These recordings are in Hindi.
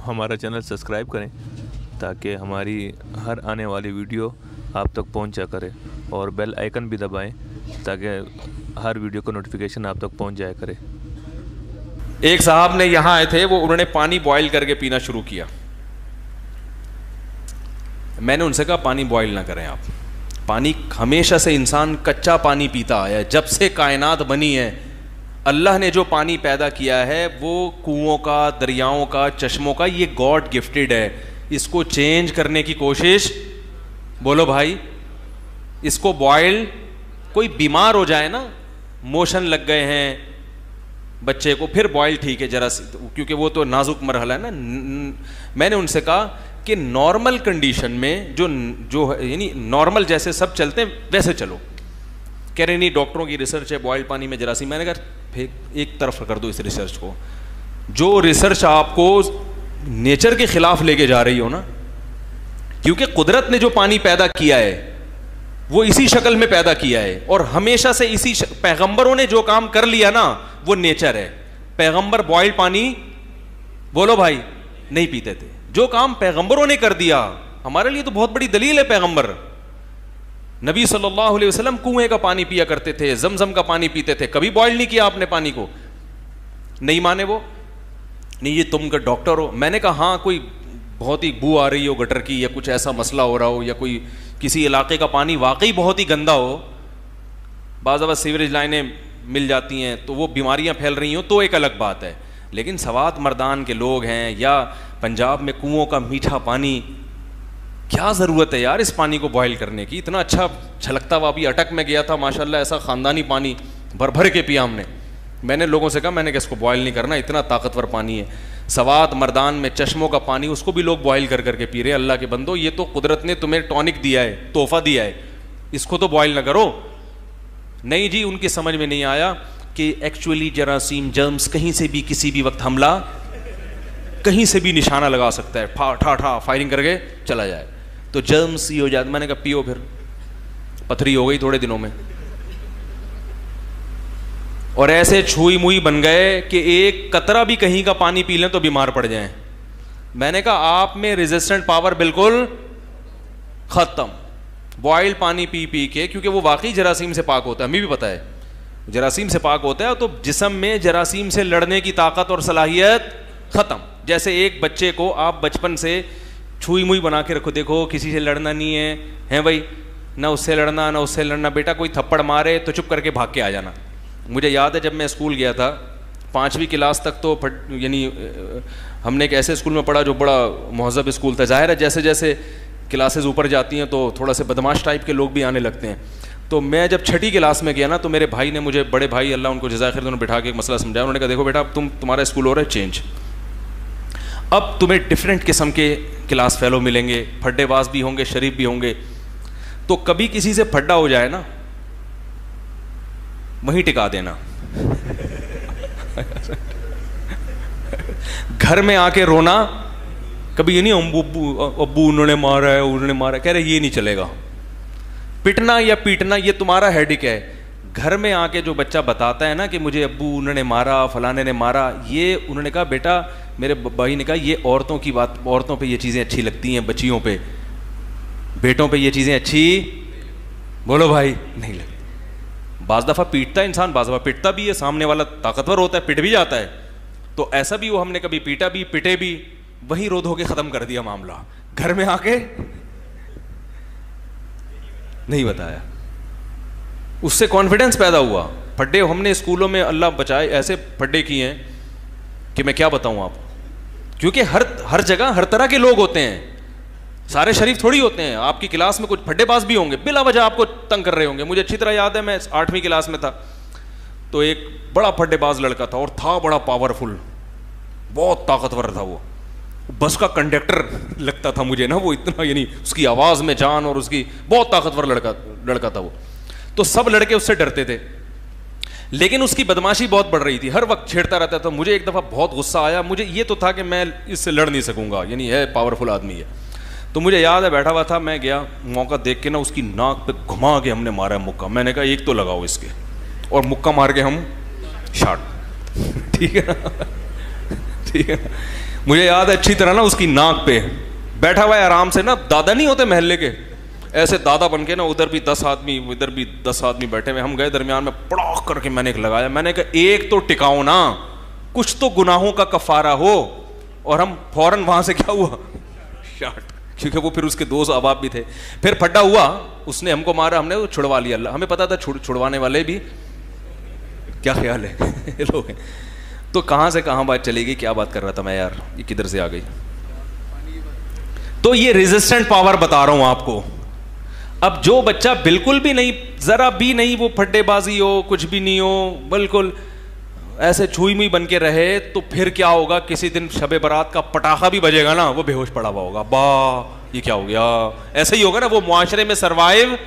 हमारा चैनल सब्सक्राइब करें ताकि हमारी हर आने वाली वीडियो आप तक पहुंचा करे, और बेल आइकन भी दबाएं ताकि हर वीडियो का नोटिफिकेशन आप तक पहुंच जाया करे। एक साहब ने यहाँ आए थे, वो उन्होंने पानी बॉईल करके पीना शुरू किया। मैंने उनसे कहा पानी बॉईल ना करें आप। पानी हमेशा से इंसान कच्चा पानी पीता आया है। जब से कायनात बनी है अल्लाह ने जो पानी पैदा किया है वो कुओं का, दरियाओं का, चश्मों का, ये गॉड गिफ्टेड है। इसको चेंज करने की कोशिश, बोलो भाई, इसको बॉयल, कोई बीमार हो जाए ना, मोशन लग गए हैं बच्चे को, फिर बॉयल ठीक है जरा, क्योंकि वो तो नाजुक मरहला है ना। मैंने उनसे कहा कि नॉर्मल कंडीशन में जो यानी नॉर्मल जैसे सब चलते हैं वैसे चलो। कह रहे नहीं डॉक्टरों की रिसर्च है बॉयल पानी में जरासीम। मैंने कहा फिर एक तरफ कर दो इस रिसर्च को। जो रिसर्च आपको नेचर के खिलाफ लेके जा रही हो ना, क्योंकि कुदरत ने जो पानी पैदा किया है वो इसी शक्ल में पैदा किया है, और हमेशा से इसी पैगंबरों ने जो काम कर लिया ना वो नेचर है। पैगंबर बॉयल पानी, बोलो भाई, नहीं पीते थे। जो काम पैगंबरों ने कर दिया, हमारे लिए तो बहुत बड़ी दलील है। पैगंबर नबी सल्लल्लाहु अलैहि वसल्लम कुएं का पानी पिया करते थे, जमजम का पानी पीते थे, कभी बॉयल नहीं किया आपने पानी को। नहीं माने वो, नहीं ये तुम का डॉक्टर हो। मैंने कहा हाँ, कोई बहुत ही बू आ रही हो गटर की, या कुछ ऐसा मसला हो रहा हो, या कोई किसी इलाके का पानी वाकई बहुत ही गंदा हो, बाज़ दफ़ा सीवरेज लाइनें मिल जाती हैं तो वो बीमारियां फैल रही हो तो एक अलग बात है। लेकिन सवात मर्दान के लोग हैं, या पंजाब में कुओं का मीठा पानी, क्या ज़रूरत है यार इस पानी को बॉयल करने की। इतना अच्छा छलकता हुआ, अभी अटक में गया था माशाल्लाह, ऐसा ख़ानदानी पानी भर भर के पिया हमने। मैंने लोगों से कहा, मैंने कहा इसको बॉयल नहीं करना, इतना ताकतवर पानी है। सवात मर्दान में चश्मों का पानी, उसको भी लोग बॉयल कर करके पी रहे हैं। अल्लाह के बंदो, ये तो कुदरत ने तुम्हें टॉनिक दिया है, तोहफा दिया है, इसको तो बॉयल ना करो। नहीं जी, उनकी समझ में नहीं आया कि एक्चुअली जरासीम, जर्म्स कहीं से भी किसी भी वक्त हमला, कहीं से भी निशाना लगा सकता है, ठा ठा ठा फायरिंग करके चला जाए, तो जर्म्स ही हो जाते। मैंने कहा पियो, फिर पथरी हो गई थोड़े दिनों में। और ऐसे छुई मुई बन गए कि एक कतरा भी कहीं का पानी पी लें तो बीमार पड़ जाएं। मैंने कहा आप में रेजिस्टेंट पावर बिल्कुल खत्म, बॉइल्ड पानी पी पी के, क्योंकि वो वाकई जरासीम से पाक होता है, हमें भी पता है जरासीम से पाक होता है। तो जिस्म में जरासीम से लड़ने की ताकत और सलाहियत खत्म। जैसे एक बच्चे को आप बचपन से छुई मुई बना के रखो, देखो किसी से लड़ना नहीं है, हैं भाई, ना उससे लड़ना ना उससे लड़ना, बेटा कोई थप्पड़ मारे तो चुप करके भाग के आ जाना। मुझे याद है जब मैं स्कूल गया था 5वीं क्लास तक, तो यानी हमने एक ऐसे स्कूल में पढ़ा जो बड़ा महज़ब स्कूल था। जाहिर है जैसे जैसे क्लासेस ऊपर जाती हैं तो थोड़ा से बदमाश टाइप के लोग भी आने लगते हैं। तो मैं जब 6ठी क्लास में गया ना, तो मेरे भाई ने मुझे, बड़े भाई अल्लाह उनको जज़ाए खैर, उन्होंने बिठा के एक मसला समझाया। उन्होंने कहा देखो बेटा, तुम्हारा स्कूल हो रहा है चेंज, अब तुम्हें डिफरेंट किस्म के क्लास फेलो मिलेंगे, फड्डेबाज भी होंगे, शरीफ भी होंगे। तो कभी किसी से फड्डा हो जाए ना, वहीं टिका देना। घर में आके रोना कभी ये नहीं, अब्बू उन्होंने मारा है, उन्होंने मारा है, कह रहे ये नहीं चलेगा। पिटना या पीटना ये तुम्हारा हेडिक है। घर में आके जो बच्चा बताता है ना कि मुझे अब्बू उन्होंने मारा, फलाने ने मारा, ये उन्होंने कहा बेटा, मेरे भाई ने कहा ये औरतों की बात, औरतों पे ये चीज़ें अच्छी लगती हैं, बच्चियों पे, बेटों पे ये चीज़ें अच्छी, बोलो भाई, नहीं लगती। बाज़ दफ़ा पीटता है इंसान, बाज़ दफ़ा पिटता भी है, सामने वाला ताकतवर होता है, पिट भी जाता है। तो ऐसा भी वो, हमने कभी पीटा भी, पिटे भी, वही रो धो के ख़त्म कर दिया मामला। घर में आके नहीं बताया, उससे कॉन्फिडेंस पैदा हुआ। फड्डे हमने स्कूलों में, अल्लाह बचाए, ऐसे फड्डे किए हैं कि मैं क्या बताऊं आपको, क्योंकि हर जगह हर तरह के लोग होते हैं, सारे शरीफ थोड़ी होते हैं। आपकी क्लास में कुछ फड्डेबाज भी होंगे, बिला वजह आपको तंग कर रहे होंगे। मुझे अच्छी तरह याद है, मैं 8वीं क्लास में था, तो एक बड़ा फड्डेबाज लड़का था, और था बड़ा पावरफुल, बहुत ताकतवर था। वो बस का कंडक्टर लगता था मुझे ना, वो इतना, यानी उसकी आवाज़ में जान, और उसकी बहुत ताकतवर लड़का था वो। तो सब लड़के उससे डरते थे, लेकिन उसकी बदमाशी बहुत बढ़ रही थी, हर वक्त छेड़ता रहता था। मुझे एक दफ़ा बहुत गुस्सा आया, मुझे ये तो था कि मैं इससे लड़ नहीं सकूंगा, यानी है पावरफुल आदमी है। तो मुझे याद है बैठा हुआ था, मैं गया, मौका देख के ना उसकी नाक पे घुमा के हमने मारा मुक्का। मैंने कहा एक तो लगाओ इसके, और मुक्का मार के हम शाट, ठीक है ना, ठीक है। मुझे याद है अच्छी तरह ना, उसकी नाक पे बैठा हुआ है आराम से ना, दादा नहीं होते महल्ले के, ऐसे दादा बन के ना, उधर भी 10 आदमी इधर भी 10 आदमी बैठे हुए, हम गए दरमियान में, पड़ाक करके मैंने एक लगाया, मैंने कहा एक तो टिकाओ ना, कुछ तो गुनाहों का कफारा हो। और हम फौरन वहां से क्या हुआ, शाट, क्योंकि वो फिर उसके दोस्त अहबाब भी थे। फिर फड्डा हुआ, उसने हमको मारा, हमने वो छुड़वा लिया। अल्लाह, हमें पता था छुड़वाने वाले भी क्या ख्याल है लोग हैं। तो कहां से कहां बात चली गई, क्या बात कर रहा था मैं यार, ये किधर से आ गई। तो ये रेजिस्टेंट पावर बता रहा हूं आपको। अब जो बच्चा बिल्कुल भी नहीं, जरा भी नहीं वो फड्डेबाजी हो, कुछ भी नहीं हो, बिल्कुल ऐसे छुई मुई बन के रहे, तो फिर क्या होगा, किसी दिन शबे बारात का पटाखा भी बजेगा ना, वो बेहोश पड़ा हुआ होगा, बा ये क्या हो गया, ऐसे ही होगा ना। वो मुआशरे में सरवाइव,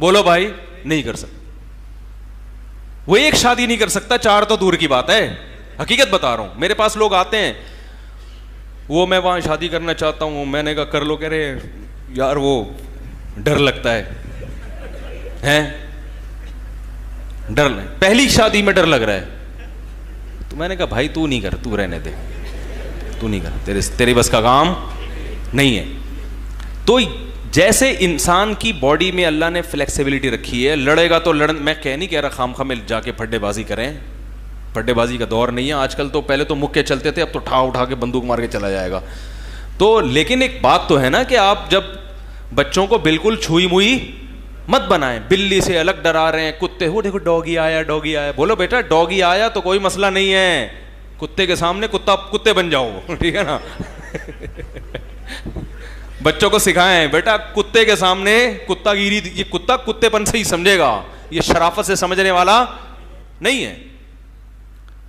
बोलो भाई, नहीं कर सकता। वो एक शादी नहीं कर सकता, 4 तो दूर की बात है, हकीकत बता रहा हूं। मेरे पास लोग आते हैं, वो मैं वहां शादी करना चाहता हूं, मैंने कहा कर लो, कह रहे यार वो डर लगता है डर नहीं, पहली शादी में डर लग रहा है। तो मैंने कहा भाई तू नहीं कर, तू रहने दे, तू नहीं कर, तेरे बस का काम नहीं है। तो जैसे इंसान की बॉडी में अल्लाह ने फ्लेक्सिबिलिटी रखी है, लड़ेगा तो मैं कह नहीं कह रहा खामखा में जाके फड्डेबाजी करें, फड्डेबाजी का दौर नहीं है आजकल। तो पहले तो मुक्के चलते थे, अब तो उठा के बंदूक मार के चला जाएगा। तो लेकिन एक बात तो है ना कि आप जब बच्चों को बिल्कुल छुई मुई मत बनाएं, बिल्ली से अलग डरा रहे हैं, कुत्ते, वो देखो डॉगी आया, डॉगी आया, बोलो बेटा डॉगी आया तो कोई मसला नहीं है, कुत्ते के सामने कुत्ते बन जाओ, ठीक है ना बच्चों को सिखाएं बेटा, कुत्ते के सामने कुत्तागिरी, ये कुत्ता कुत्तेपन से ही समझेगा, ये शराफत से समझने वाला नहीं है।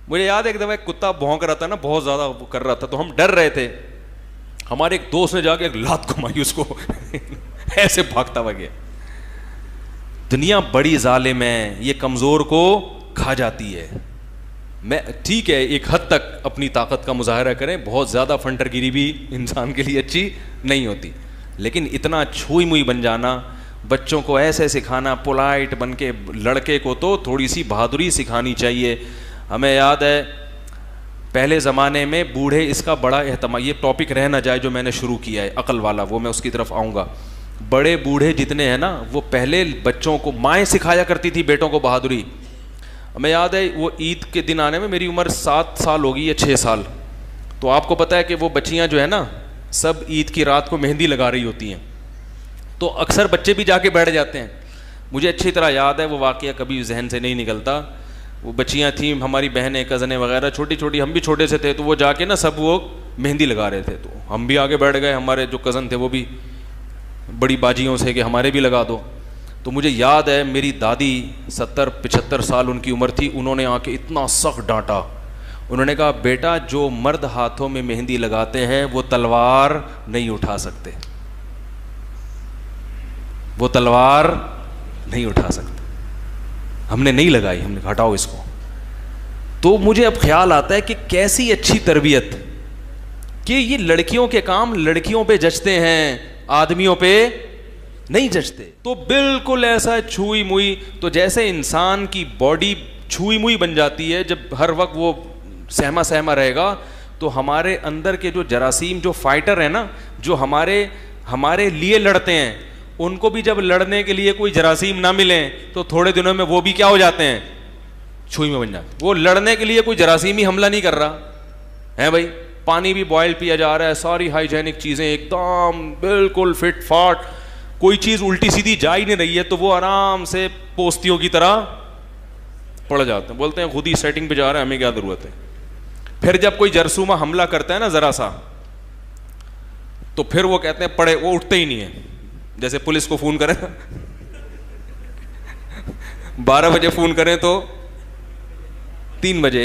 मुझे याद है एक दफा एक कुत्ता भौंक रहा था ना, बहुत ज्यादा कर रहा था, तो हम डर रहे थे। हमारे एक दोस्त ने जाके एक लात घुमाई उसको ऐसे भागता हुआ गया। दुनिया बड़ी जालिम है, ये कमजोर को खा जाती है। मैं ठीक है, एक हद तक अपनी ताकत का मुजाहरा करें, बहुत ज्यादा फंटरगिरी भी इंसान के लिए अच्छी नहीं होती, लेकिन इतना छुई मुई बन जाना, बच्चों को ऐसे सिखाना, पोलाइट बन के, लड़के को तो थोड़ी सी बहादुरी सिखानी चाहिए। हमें याद है पहले ज़माने में बूढ़े, इसका बड़ा एहतमाम, ये टॉपिक रह ना जाए जो मैंने शुरू किया है अकल वाला, वो मैं उसकी तरफ आऊँगा। बड़े बूढ़े जितने हैं ना, वो पहले बच्चों को, माएँ सिखाया करती थी बेटों को बहादुरी। हमें याद है वो ईद के दिन आने में मेरी उम्र 7 साल होगी या 6 साल, तो आपको पता है कि वो बच्चियाँ जो है ना, सब ईद की रात को मेहंदी लगा रही होती हैं, तो अक्सर बच्चे भी जाके बैठ जाते हैं। मुझे अच्छी तरह याद है, वो वाक़या कभी जहन से नहीं निकलता। वो बच्चियाँ थीं, हमारी बहनें, कज़नें वगैरह, छोटी छोटी, हम भी छोटे से थे, तो वो जाके ना सब वो मेहंदी लगा रहे थे, तो हम भी आगे बैठ गए। हमारे जो कज़न थे वो भी बड़ी बाजियों से कि हमारे भी लगा दो। तो मुझे याद है मेरी दादी 70-75 साल उनकी उम्र थी, उन्होंने आके इतना सख्त डांटा। उन्होंने कहा बेटा, जो मर्द हाथों में मेहंदी लगाते हैं वो तलवार नहीं उठा सकते, वो तलवार नहीं उठा सकते। हमने नहीं लगाई, हमने हटाओ इसको। तो मुझे अब ख्याल आता है कि कैसी अच्छी तरबियत कि ये लड़कियों के काम लड़कियों पे जचते हैं, आदमियों पे नहीं जचते। तो बिल्कुल ऐसा छुई मुई, तो जैसे इंसान की बॉडी छुई मुई बन जाती है जब हर वक्त वो सहमा सहमा रहेगा, तो हमारे अंदर के जो जरासीम, जो फाइटर है ना, जो हमारे लिए लड़ते हैं, उनको भी जब लड़ने के लिए कोई जरासीम ना मिले तो थोड़े दिनों में वो भी क्या हो जाते हैं, छुई में बन जाते। वो लड़ने के लिए कोई जरासीम ही हमला नहीं कर रहा है भाई, पानी भी बॉयल पिया जा रहा है, सारी हाइजेनिक चीज़ें एकदम बिल्कुल फिट फाट, कोई चीज़ उल्टी सीधी जा ही नहीं रही है, तो वो आराम से पोस्तियों की तरह पड़ जाते हैं। बोलते हैं खुद ही सेटिंग पे जा रहा है, हमें क्या ज़रूरत है। फिर जब कोई जरसूमा हमला करता है ना ज़रा सा, तो फिर वो कहते हैं पड़े, वो उठते ही नहीं है। जैसे पुलिस को फ़ोन करें 12 बजे फ़ोन करें तो 3 बजे,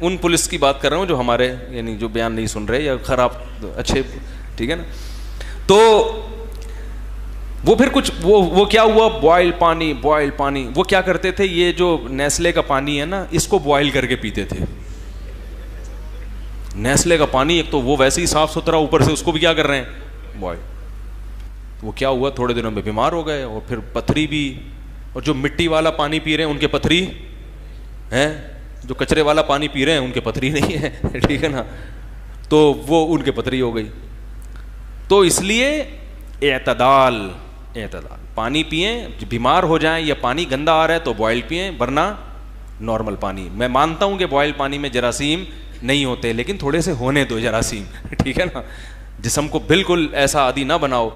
उन पुलिस की बात कर रहा हूँ जो हमारे, यानी जो बयान नहीं सुन रहे या खराब, अच्छे, ठीक है ना। तो वो फिर कुछ वो क्या हुआ, बॉयल पानी, वो क्या करते थे, ये जो नेस्ले का पानी है ना, इसको बॉयल करके पीते थे। नेस्ले का पानी एक तो वो वैसे ही साफ सुथरा, ऊपर से उसको भी क्या कर रहे हैं, बॉयल। तो वो क्या हुआ, थोड़े दिनों में बीमार हो गए, और फिर पथरी भी। और जो मिट्टी वाला पानी पी रहे हैं उनके पथरी हैं, जो कचरे वाला पानी पी रहे हैं उनके पथरी नहीं है, ठीक है ना। तो वो उनके पथरी हो गई। तो इसलिए एतदाल, एतदाल, पानी पिएं, बीमार हो जाएं या पानी गंदा आ रहा है तो बॉयल पिएं, वरना नॉर्मल पानी। मैं मानता हूं कि बॉयल पानी में जरासीम नहीं होते, लेकिन थोड़े से होने दो जरासीम, ठीक है ना। जिस्म को बिल्कुल ऐसा आदी ना बनाओ।